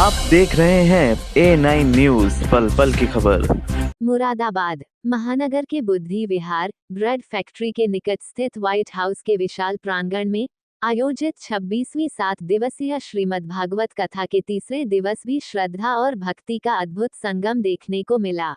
आप देख रहे हैं A9 न्यूज, पल पल की खबर। मुरादाबाद महानगर के बुद्धि विहार ब्रेड फैक्ट्री के निकट स्थित व्हाइट हाउस के विशाल प्रांगण में आयोजित 26वीं 7 दिवसीय श्रीमद् भागवत कथा के तीसरे दिवस भी श्रद्धा और भक्ति का अद्भुत संगम देखने को मिला।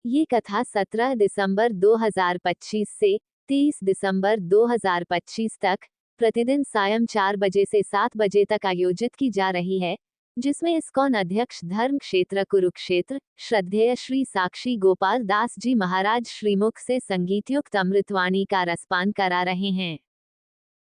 ये कथा 17 दिसंबर 2025 से 30 दिसंबर 2025 तक प्रतिदिन सायं 4 बजे से 7 बजे तक आयोजित की जा रही है, जिसमें इस्कॉन अध्यक्ष धर्म क्षेत्र कुरुक्षेत्र श्रद्धेय श्री साक्षी गोपाल दास जी महाराज श्रीमुख से संगीतयुक्त अमृतवाणी का रसपान करा रहे हैं।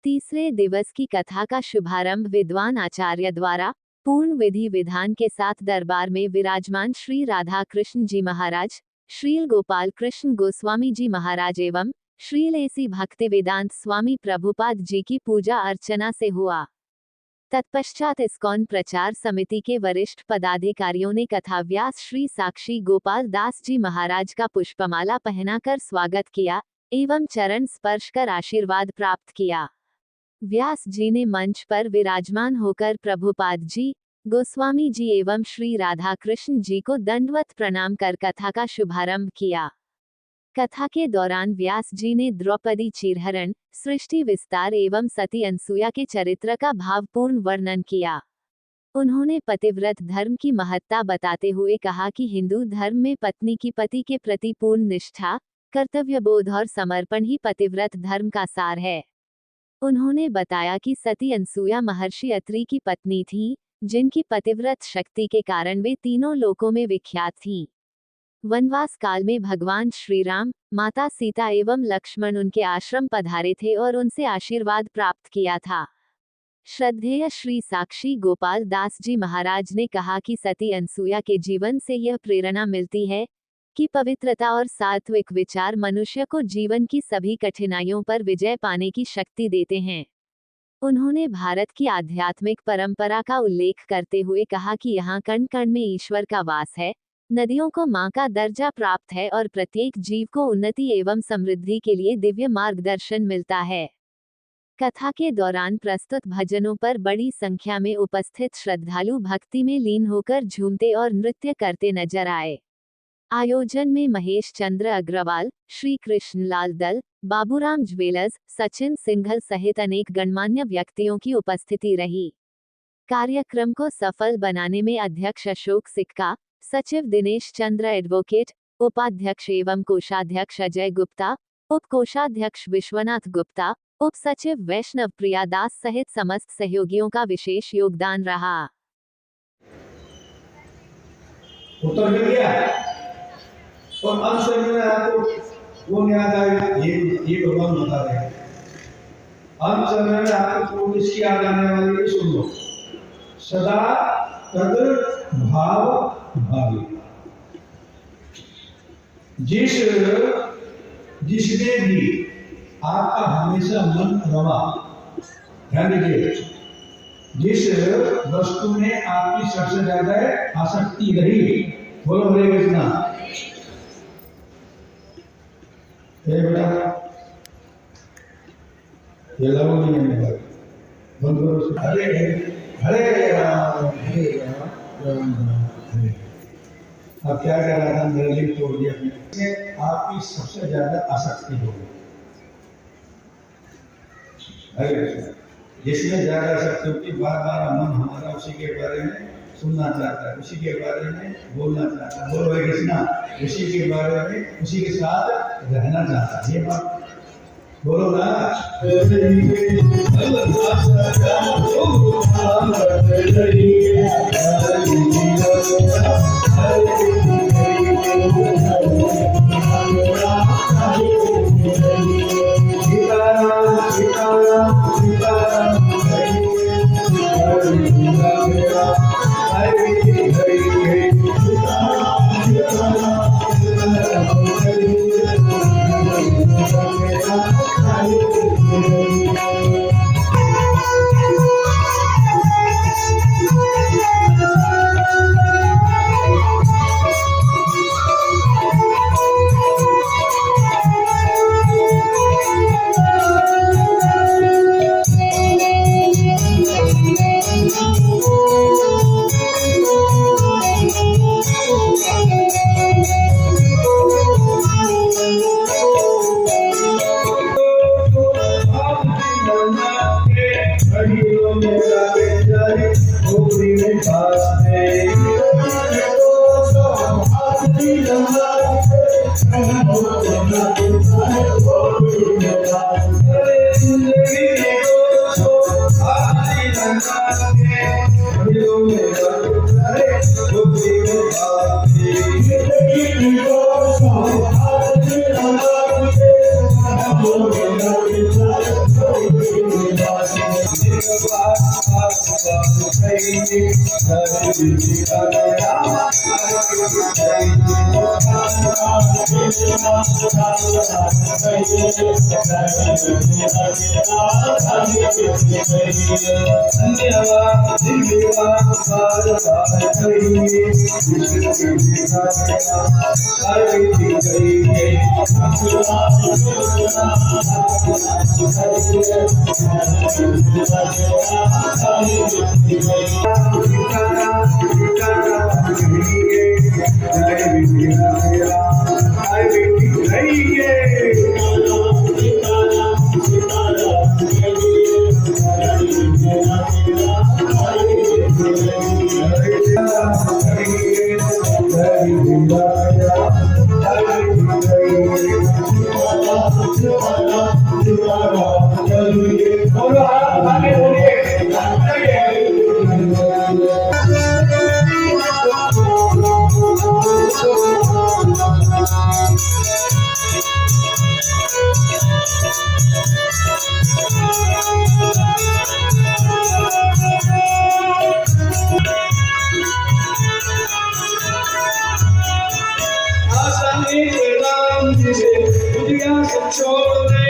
तीसरे दिवस की कथा का शुभारंभ विद्वान आचार्य द्वारा पूर्ण विधि विधान के साथ दरबार में विराजमान श्री राधा कृष्ण जी महाराज, श्रील गोपाल कृष्ण गोस्वामी जी महाराज एवं श्रील एसी भक्ति वेदांत स्वामी प्रभुपाद जी की पूजा अर्चना से हुआ। तत्पश्चात इस्कॉन प्रचार समिति के वरिष्ठ पदाधिकारियों ने कथाव्यास श्री साक्षी गोपाल दास जी महाराज का पुष्पमाला पहनाकर स्वागत किया एवं चरण स्पर्श कर आशीर्वाद प्राप्त किया। व्यास जी ने मंच पर विराजमान होकर प्रभुपाद जी, गोस्वामी जी एवं श्री राधा कृष्ण जी को दंडवत प्रणाम कर कथा का शुभारंभ किया। कथा के दौरान व्यास जी ने द्रौपदी चीरहरण, सृष्टि विस्तार एवं सती अनसुया के चरित्र का भावपूर्ण वर्णन किया। उन्होंने पतिव्रत धर्म की महत्ता बताते हुए कहा कि हिंदू धर्म में पत्नी की पति के प्रति पूर्ण निष्ठा, कर्तव्यबोध और समर्पण ही पतिव्रत धर्म का सार है। उन्होंने बताया कि सती अनसुया महर्षि अत्रि की पत्नी थी, जिनकी पतिव्रत शक्ति के कारण वे तीनों लोकों में विख्यात थीं। वनवास काल में भगवान श्री राम, माता सीता एवं लक्ष्मण उनके आश्रम पधारे थे और उनसे आशीर्वाद प्राप्त किया था। श्रद्धेय श्री साक्षी गोपाल दास जी महाराज ने कहा कि सती अनसुया के जीवन से यह प्रेरणा मिलती है कि पवित्रता और सात्विक विचार मनुष्य को जीवन की सभी कठिनाइयों पर विजय पाने की शक्ति देते हैं। उन्होंने भारत की आध्यात्मिक परंपरा का उल्लेख करते हुए कहा कि यहाँ कण कण में ईश्वर का वास है, नदियों को मां का दर्जा प्राप्त है और प्रत्येक जीव को उन्नति एवं समृद्धि के लिए दिव्य मार्गदर्शन मिलता है। कथा के दौरान प्रस्तुत भजनों पर बड़ी संख्या में उपस्थित श्रद्धालु भक्ति में लीन होकर झूमते और नृत्य करते नजर आए। आयोजन में महेश चंद्र अग्रवाल, श्री कृष्ण लाल दल, बाबूराम ज्वेलर्स, सचिन सिंघल सहित अनेक गणमान्य व्यक्तियों की उपस्थिति रही। कार्यक्रम को सफल बनाने में अध्यक्ष अशोक सिक्का, सचिव दिनेश चंद्र एडवोकेट, उपाध्यक्ष एवं कोषाध्यक्ष अजय गुप्ता, उप कोषाध्यक्ष विश्वनाथ गुप्ता, उप सचिव वैष्णव प्रिया दास सहित समस्त सहयोगियों का विशेष योगदान रहा। उत्तर मिल गया और अंश में आपको वो नहीं आता, ये भगवान बता रहे हैं। अंश में आपको इसकी आ जाने वाली है, सुन लो। सदा तद भाव भावी, जिसने भी आपका हमेशा मन रवा, ध्यान दीजिए, जिस वस्तु में आपकी सबसे ज्यादा आसक्ति रही, बोलो हरे कृष्णा। ये बेटा ये लागू नहीं है, बंद करो। हरे हरे राम हरे राम हरे। अब क्या कह रहा था, मेरे लिए तोड़ दिया। आपकी सबसे ज्यादा आसक्ति होगी, जिसमें ज्यादा आसक्ति होती, बार बार मन हमारा उसी के बारे में सुनना चाहता है, उसी के बारे में बोलना चाहता है, बोलो भाई कृष्णा, उसी के बारे में उसी के साथ रहना चाहता है। ये बात बोलो ना। छोड़ दे